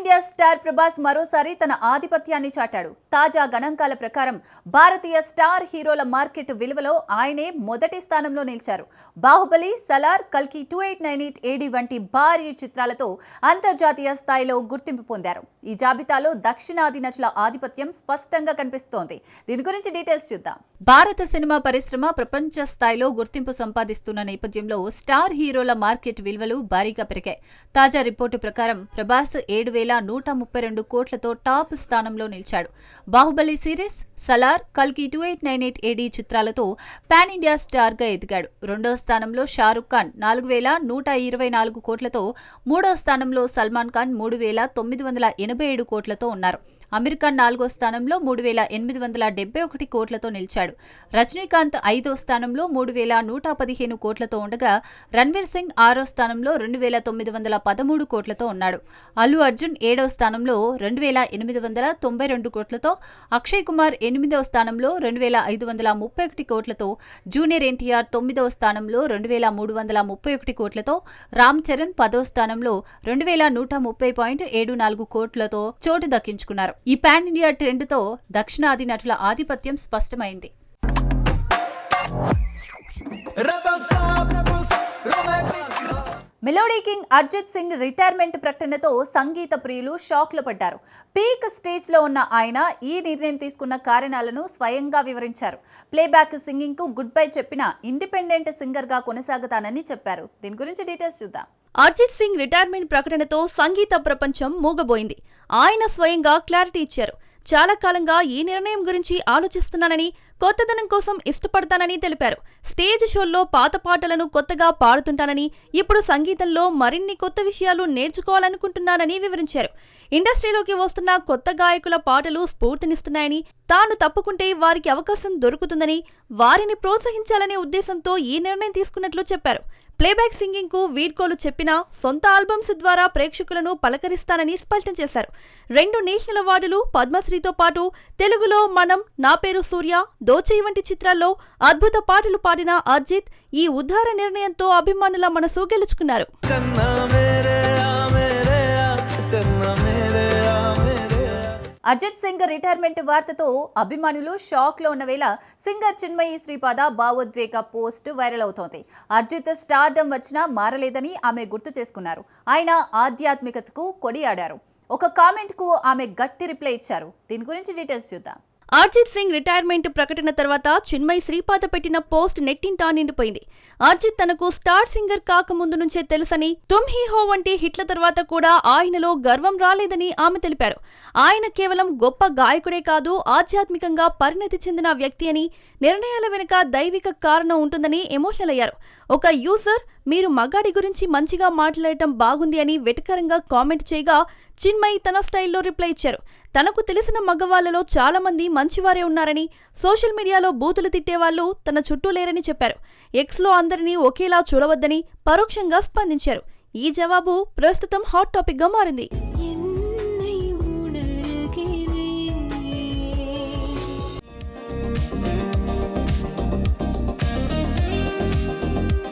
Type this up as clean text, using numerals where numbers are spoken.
India star Prabhas మరోసారి తన ఆధిపత్యాన్ని చాటాడు. తాజా గణాంకాల ప్రకారం భారతీయ స్టార్ హీరోల మార్కెట్ విలువలో ఆయనే మొదటి స్థానంలో నిలిచారు. బాహుబలి, సలార్, కల్కి 2898 AD వంటి భారీ చిత్రాలతో అంతర్జాతీయ స్థాయిలో గుర్తింపు పొందారు. ఈ జాబితాలో దక్షిణాది నటుల ఆధిపత్యం స్పష్టంగా కనిపిస్తోంది. దీని గురించి డీటెయిల్స్ చూద్దాం. భారత సినిమా పరిశ్రమ ప్రపంచ స్థాయిలో గుర్తింపు సంపాదిస్తున్న నేపథ్యంలో స్టార్ హీరోల మార్కెట్ విలువలు భారీగా పెరిగాయి. తాజా రిపోర్టు ప్రకారం ప్రభాస్ 7,132 కోట్లతో టాప్ స్థానంలో నిలిచాడు. బాహుబలి సిరీస్, సలార్, కల్కి 2898 AD చిత్రాలతో పాన్ ఇండియా స్టార్ గా ఎదిగాడు. రెండో స్థానంలో షారుఖ్ ఖాన్ 4,124 కోట్లతో, మూడో స్థానంలో సల్మాన్ ఖాన్ 3,987 కోట్లతో ఉన్నారు. అమీర్ ఖాన్ నాలుగో స్థానంలో 3,871 కోట్లతో నిలిచాడు. రజనీకాంత్ ఐదో స్థానంలో 3,115 కోట్లతో ఉండగా రణ్వీర్ సింగ్ ఆరో స్థానంలో 2,913 కోట్లతో ఉన్నాడు. అల్లు అర్జున్ ఏడో స్థానంలో 2,892 కోట్లతో, అక్షయ్ కుమార్ ఎనిమిదో స్థానంలో 2,531 కోట్లతో, జూనియర్ ఎన్టీఆర్ తొమ్మిదో స్థానంలో 2,331 కోట్లతో, రామ్ చరణ్ 10వ స్థానంలో 2,130.74 కోట్లతో చోటు దక్కించుకున్నారు. ఈ పాన్ ఇండియా ట్రెండ్ తో దక్షిణాది నటుల ఆధిపత్యం స్పష్టమైంది. Melody king Arijit Singh retirement ప్రకటనతో సంగీత ప్రియులు షాక్ లో పడ్డారు. పీక్ స్టేజ్ లో ఉన్న ఆయన ఈ నిర్ణయం తీసుకున్న కారణాలను స్వయంగా వివరించారు. ప్లేబ్యాక్ సింగింగ్ కు గుడ్ బై చెప్పిన ఇండిపెండెంట్ సింగర్ గా కొనసాగుతానని చెప్పారు. దీని గురించి డీటెయిల్స్ చూద్దాం. అర్జిత్ సింగ్ రిటైర్మెంట్ ప్రకటనతో సంగీత ప్రపంచం మూగబోయింది. ఆయన స్వయంగా క్లారిటీ ఇచ్చారు. చాలా కాలంగా ఈ నిర్ణయం గురించి ఆలోచిస్తున్నానని, కొత్తదనం కోసం ఇష్టపడతానని తెలిపారు. స్టేజ్ షోల్లో పాత పాటలను కొత్తగా పాడుతుంటానని, ఇప్పుడు సంగీతంలో మరిన్ని కొత్త విషయాలు నేర్చుకోవాలనుకుంటున్నానని వివరించారు. ఇండస్ట్రీలోకి వస్తున్న కొత్త గాయకుల పాటలు స్ఫూర్తినిస్తున్నాయని, తాను తప్పుకుంటే వారికి అవకాశం దొరుకుతుందని, వారిని ప్రోత్సహించాలనే ఉద్దేశంతో ఈ నిర్ణయం తీసుకున్నట్లు చెప్పారు. ప్లేబ్యాక్ సింగింగ్ కు వీడ్కోలు చెప్పినా సొంత ఆల్బమ్స్ ద్వారా ప్రేక్షకులను పలకరిస్తానని స్పష్టం చేశారు. 2 నేషనల్ అవార్డులు, పద్మశ్రీతో పాటు తెలుగులో మనం, నా పేరు సూర్య, దోచేయి వంటి చిత్రాల్లో అద్భుత పాటలు పాడిన అర్జిత్ ఈ ఉద్ధార నిర్ణయంతో అభిమానుల మనసు గెలుచుకున్నారు. అర్జిత్ సింగ్ రిటైర్మెంట్ వార్తతో అభిమానులు షాక్ లో ఉన్న వేళ సింగర్ చిన్మయి శ్రీపాద భావోద్వేగ పోస్ట్ వైరల్ అవుతోంది. అర్జిత్ స్టార్డమ్ వచ్చినా మారలేదని ఆమె గుర్తు చేసుకున్నారు. ఆయన ఆధ్యాత్మికతకు కొనియాడారు. ఒక కామెంట్ కు ఆమె గట్టి రిప్లై ఇచ్చారు. దీని గురించి డీటెయిల్స్ చూద్దాం. అర్జిత్ సింగ్ రిటైర్మెంట్ ప్రకటన తర్వాత చిన్మయి శ్రీపాద పెట్టిన పోస్ట్ నెట్టింటా నిండిపోయింది. అర్జిత్ తనకు స్టార్ సింగర్ కాకముందు నుంచే తెలుసని, తుమ్ హీ హో వంటి హిట్ల తర్వాత కూడా ఆయనలో గర్వం రాలేదని ఆమె తెలిపారు. ఆయన కేవలం గొప్ప గాయకుడే కాదు, ఆధ్యాత్మికంగా పరిణతి చెందిన వ్యక్తి అని, నిర్ణయాల వెనుక దైవిక కారణం ఉంటుందని ఎమోషనల్ అయ్యారు. ఒక యూజర్ మీరు మగాడి గురించి మంచిగా మాట్లాడటం బాగుంది అని వెటకారంగా కామెంట్ చేయగా చిన్మయి తన స్టైల్లో రిప్లై ఇచ్చారు. తనకు తెలిసిన మగవాళ్లలో చాలా మంది మంచివారే ఉన్నారని, సోషల్ మీడియాలో బూతులు తిట్టేవాళ్లు తన చుట్టూ లేరని చెప్పారు. ఎక్స్లో అందరినీ ఒకేలా చూడవద్దని పరోక్షంగా స్పందించారు. ఈ జవాబు ప్రస్తుతం హాట్ టాపిక్ గా మారింది.